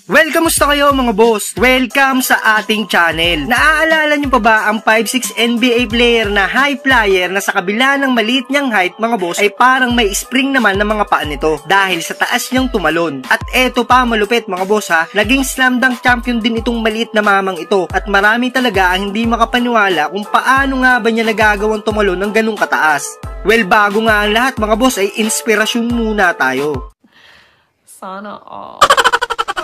Welcome, kamusta kayo mga boss? Welcome sa ating channel. Naaalala nyo pa ba ang 5'6" NBA player na high flyer na sa kabila ng maliit niyang height mga boss ay parang may spring naman ng mga paa nito dahil sa taas niyang tumalon. At eto pa malupit mga boss ha, naging slam dunk champion din itong maliit na mamang ito at marami talaga ang hindi makapaniwala kung paano nga ba niya nagagawang tumalon ng ganung kataas. Well, bago nga ang lahat mga boss ay inspirasyon muna tayo. Sana all.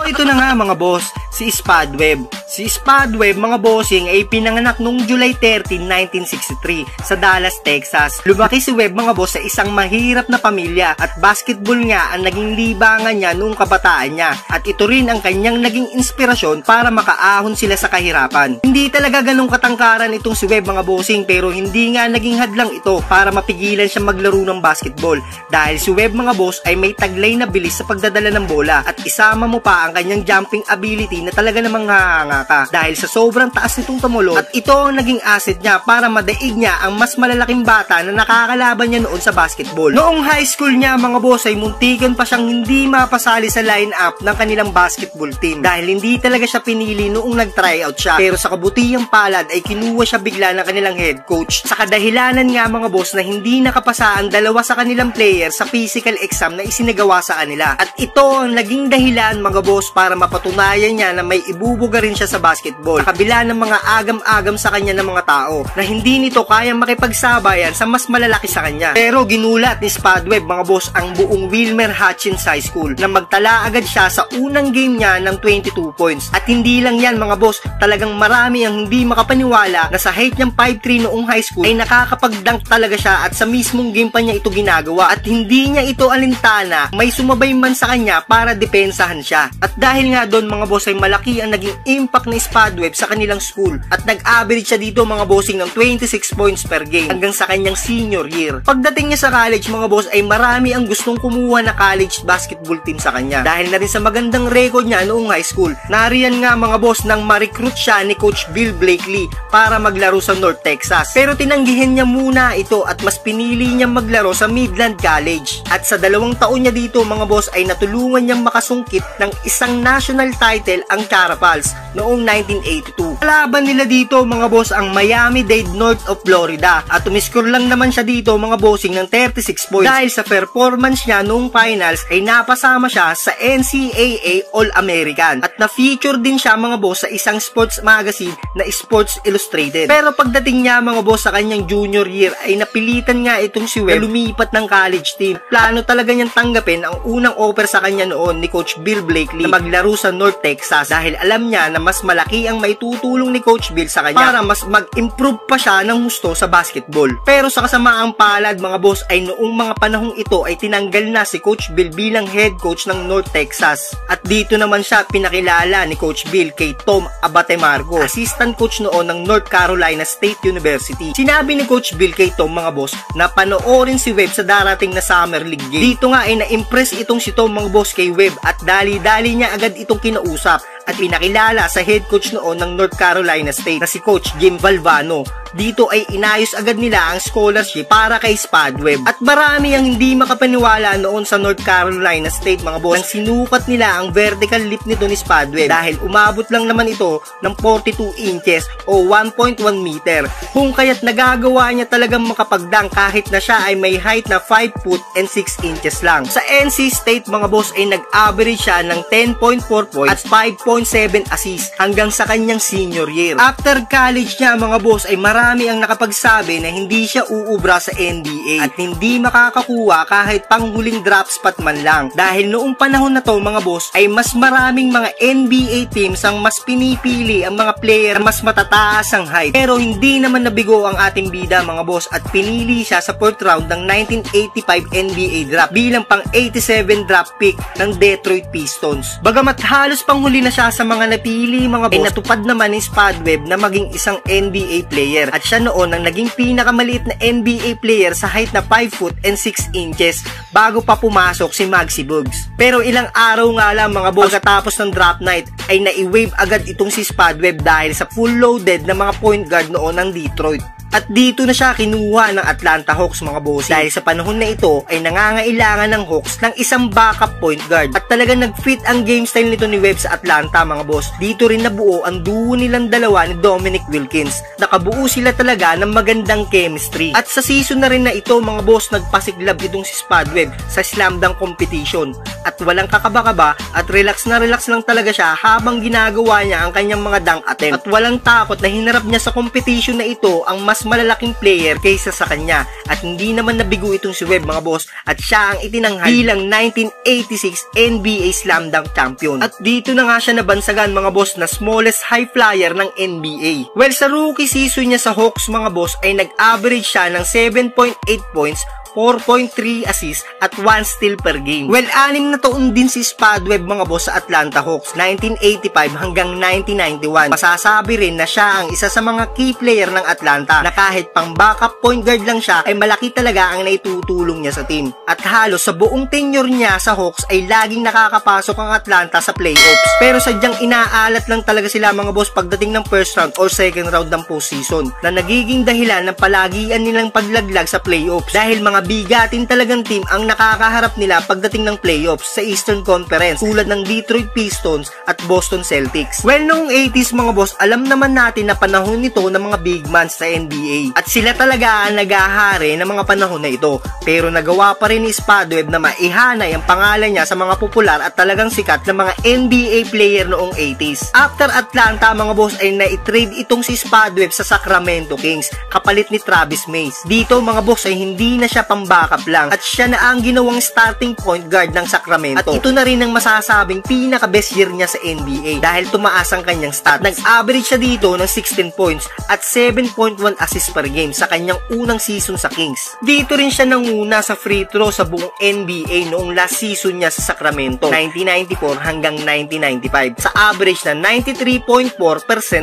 Ito na nga mga boss, si Spadweb. Si Spadweb mga bossing ay pinanganak noong July 13, 1963 sa Dallas, Texas. Lumaki si Webb mga boss sa isang mahirap na pamilya at basketball nga ang naging libangan niya noong kabataan niya. At ito rin ang kanyang naging inspirasyon para makaahon sila sa kahirapan. Hindi talaga ganong katangkaran itong si Webb mga bossing pero hindi nga naging hadlang ito para mapigilan siya maglaro ng basketball. Dahil si Webb mga boss ay may taglay na bilis sa pagdadala ng bola at isama mo pa ang kanyang jumping ability na talaga namang hahanga ka dahil sa sobrang taas nitong tumulon at ito ang naging asset niya para madaig niya ang mas malalaking bata na nakakalaban niya noon sa basketball. Noong high school niya mga boss ay muntikan pa siyang hindi mapasali sa lineup ng kanilang basketball team dahil hindi talaga siya pinili noong nag-tryout siya pero sa kabutihang palad ay kinuha siya bigla ng kanilang head coach sa kadahilanan nga mga boss na hindi nakapasa ang dalawa sa kanilang player sa physical exam na isinagawa sa kanila at ito ang naging dahilan mga boss para mapatunayan niya na may ibubuga rin siya sa basketball sa kabila ng mga agam-agam sa kanya ng mga tao na hindi nito kayang makipagsabayan sa mas malalaki sa kanya. Pero ginulat ni Spadweb mga boss ang buong Wilmer Hutchins High School na magtala agad siya sa unang game niya ng 22 points. At hindi lang yan mga boss, talagang marami ang hindi makapaniwala na sa height niyang 5'3" noong high school ay nakakapag-dunk talaga siya at sa mismong game pa niya ito ginagawa at hindi niya ito alintana, may sumabay man sa kanya para depensahan siya. At dahil nga doon mga boss ay malaki ang naging impact ni Spadweb sa kanilang school at nag-average siya dito mga bossing ng 26 points per game hanggang sa kanyang senior year. Pagdating niya sa college mga boss ay marami ang gustong kumuha na college basketball team sa kanya dahil na rin sa magandang record niya noong high school. Nariyan nga mga boss nang ma-recruit siya ni Coach Bill Blakely para maglaro sa North Texas pero tinanggihan niya muna ito at mas pinili niyang maglaro sa Midland College at sa 2 taon niya dito mga boss ay natulungan niyang makasungkit ng isang national title ang Carapals noong 1982. Kalaban nila dito mga boss ang Miami-Dade North of Florida at tumiskor lang naman siya dito mga bossing ng 36 points dahil sa performance niya noong finals ay napasama siya sa NCAA All-American at na-feature din siya mga boss sa isang sports magazine na Sports Illustrated. Pero pagdating niya mga boss sa kanyang junior year ay napilitan nga itong si Webb na lumipat ng college team. Plano talaga niyang tanggapin ang unang offer sa kanya noon ni Coach Bill Blakely na maglaro sa North Texas dahil alam niya na mas malaki ang maitutulong ni Coach Bill sa kanya para mas mag-improve pa siya ng husto sa basketball. Pero sa kasamaang palad mga boss ay noong mga panahong ito ay tinanggal na si Coach Bill bilang head coach ng North Texas at dito naman siya pinakilala ni Coach Bill kay Tom Abatemargo, assistant coach noon ng North Carolina State University. Sinabi ni Coach Bill kay Tom mga boss na panoorin si Webb sa darating na Summer League game. Dito nga ay na-impress itong si Tom mga boss kay Webb at dali-dali niya agad itong kinausap at pinakilala sa head coach noon ng North Carolina State na si Coach Jim Valvano. Dito ay inayos agad nila ang scholarship para kay Spadweb at marami ang hindi makapaniwala noon sa North Carolina State mga boss nang sinukat nila ang vertical leap nito ni Spadweb dahil umabot lang naman ito ng 42 inches o 1.1 meter kung kaya't nagagawa niya talagang makapagdang kahit na siya ay may height na 5 foot and 6 inches lang. Sa NC State mga boss ay nag-average siya ng 10.4 points at 5.7 assists hanggang sa kanyang senior year. After college niya mga boss ay marami ang nakapagsabi na hindi siya uubra sa NBA at hindi makakakuha kahit panghuling draft spot man lang dahil noong panahon na to mga boss ay mas maraming mga NBA teams ang mas pinipili ang mga player na mas matataas ang height pero hindi naman nabigo ang ating bida mga boss at pinili siya sa 4th round ng 1985 NBA draft bilang pang 87 draft pick ng Detroit Pistons. Bagamat halos panghuli na siya sa mga napili mga boss ay natupad naman ni Spadweb na maging isang NBA player player at siya noon ang naging pinakamaliit na NBA player sa height na 5 foot and 6 inches bago pa pumasok si Maxi Bugs. Pero ilang araw nga lang mga boss, pagkatapos ng draft night ay nai-wave agad itong si Spadweb dahil sa full loaded na mga point guard noon ng Detroit. At dito na siya kinuha ng Atlanta Hawks mga boss dahil sa panahon na ito ay nangangailangan ng Hawks ng isang backup point guard at talagang nag-fit ang game style nito ni Webb sa Atlanta mga boss. Dito rin nabuo ang duo nilang dalawa ni Dominic Wilkins. Nakabuo sila talaga ng magandang chemistry. At sa season na rin na ito mga boss, nagpasiglab itong si Spadweb sa slam dunk competition at walang kakaba-kaba at relax na relax lang talaga siya habang ginagawa niya ang kanyang mga dunk attempt at walang takot na hinarap niya sa competition na ito ang mas malalaking player kaysa sa kanya at hindi naman nabigo itong si Webb mga boss at siya ang itinanghal bilang 1986 NBA Slam Dunk Champion. At dito na nga siya nabansagan mga boss na smallest high flyer ng NBA. Well, sa rookie season niya sa Hawks mga boss ay nag-average siya ng 7.8 points, 4.3 assists at 1 steal per game. Well, 6 na taon din si Spadweb mga boss sa Atlanta Hawks, 1985 hanggang 1991. Masasabi rin na siya ang isa sa mga key player ng Atlanta na kahit pang backup point guard lang siya ay malaki talaga ang naitutulong niya sa team. At halos sa buong tenure niya sa Hawks ay laging nakakapasok ang Atlanta sa playoffs. Pero sadyang inaalat lang talaga sila mga boss pagdating ng first round or second round ng postseason na nagiging dahilan ng palagian nilang paglaglag sa playoffs dahil mga bigatin talagang team ang nakakaharap nila pagdating ng playoffs sa Eastern Conference tulad ng Detroit Pistons at Boston Celtics. Well, noong 80s mga boss, alam naman natin na panahon nito ng mga big man sa NBA at sila talaga ang nagahari ng mga panahon na ito. Pero nagawa pa rin ni Spadweb na maihanay ang pangalan niya sa mga popular at talagang sikat na mga NBA player noong 80s. After Atlanta mga boss ay na-trade itong si Spadweb sa Sacramento Kings kapalit ni Travis Mace. Dito mga boss ay hindi na siya backup lang at siya na ang ginawang starting point guard ng Sacramento. At ito na rin ang masasabing pinaka-best year niya sa NBA dahil tumaas ang kanyang stats. Nag-average siya dito ng 16 points at 7.1 assists per game sa kanyang unang season sa Kings. Dito rin siya nanguna sa free throw sa buong NBA noong last season niya sa Sacramento, 1994 hanggang 1995 sa average na 93.4%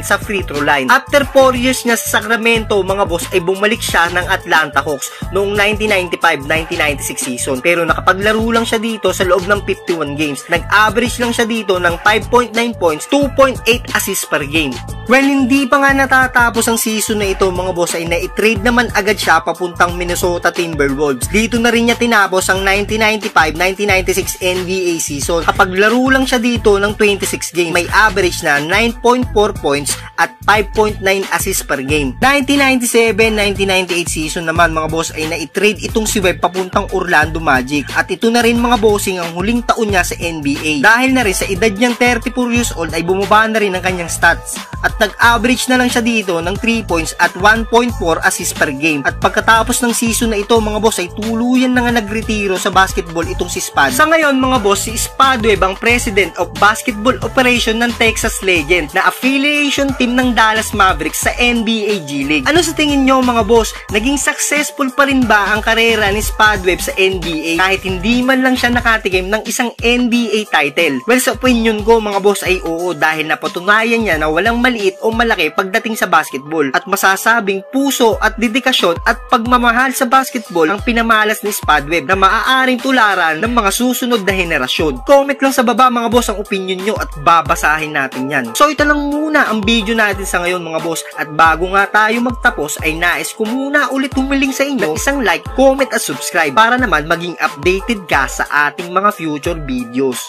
sa free throw line. After 4 years niya sa Sacramento mga boss ay bumalik siya ng Atlanta Hawks noong 1995-1996 season pero nakapaglaro lang siya dito sa loob ng 51 games. Nag-average lang siya dito ng 5.9 points, 2.8 assists per game. Well, hindi pa nga natatapos ang season na ito mga boss ay na-trade naman agad siya papuntang Minnesota Timberwolves. Dito na rin niya tinapos ang 1995-1996 NBA season. Kapaglaro lang siya dito ng 26 games. May average na 9.4 points at 5.9 assists per game. 1997-1998 season naman mga boss ay na-trade itong si Webb papuntang Orlando Magic at ito na rin mga bossing ang huling taon niya sa NBA. Dahil na rin sa edad niyang 34 years old ay bumaba na rin ang kanyang stats at nag-average na lang siya dito ng 3 points at 1.4 assists per game. At pagkatapos ng season na ito mga boss ay tuluyan na nga nagretiro sa basketball itong si Spad. Sa ngayon mga boss, si Spadweb ang President of Basketball Operation ng Texas Legend na affiliation team ng Dallas Mavericks sa NBA G League. Ano sa tingin nyo mga boss? Naging successful pa rin ba ang karera ni Spadweb sa NBA kahit hindi man lang siya nakatikim ng isang NBA title? Well, sa opinion ko mga boss ay oo dahil napatunayan niya na walang maliit o malaki pagdating sa basketball at masasabing puso at dedikasyon at pagmamahal sa basketball ang pinamalas ni Spadweb na maaaring tularan ng mga susunod na henerasyon. Comment lang sa baba mga boss ang opinion nyo at babasahin natin yan. So ito lang muna ang video natin sa ngayon mga boss at bago nga tayo magtapos ay nais ko muna ulit humiling sa inyo isang like, comment at subscribe para naman maging updated ka sa ating mga future videos.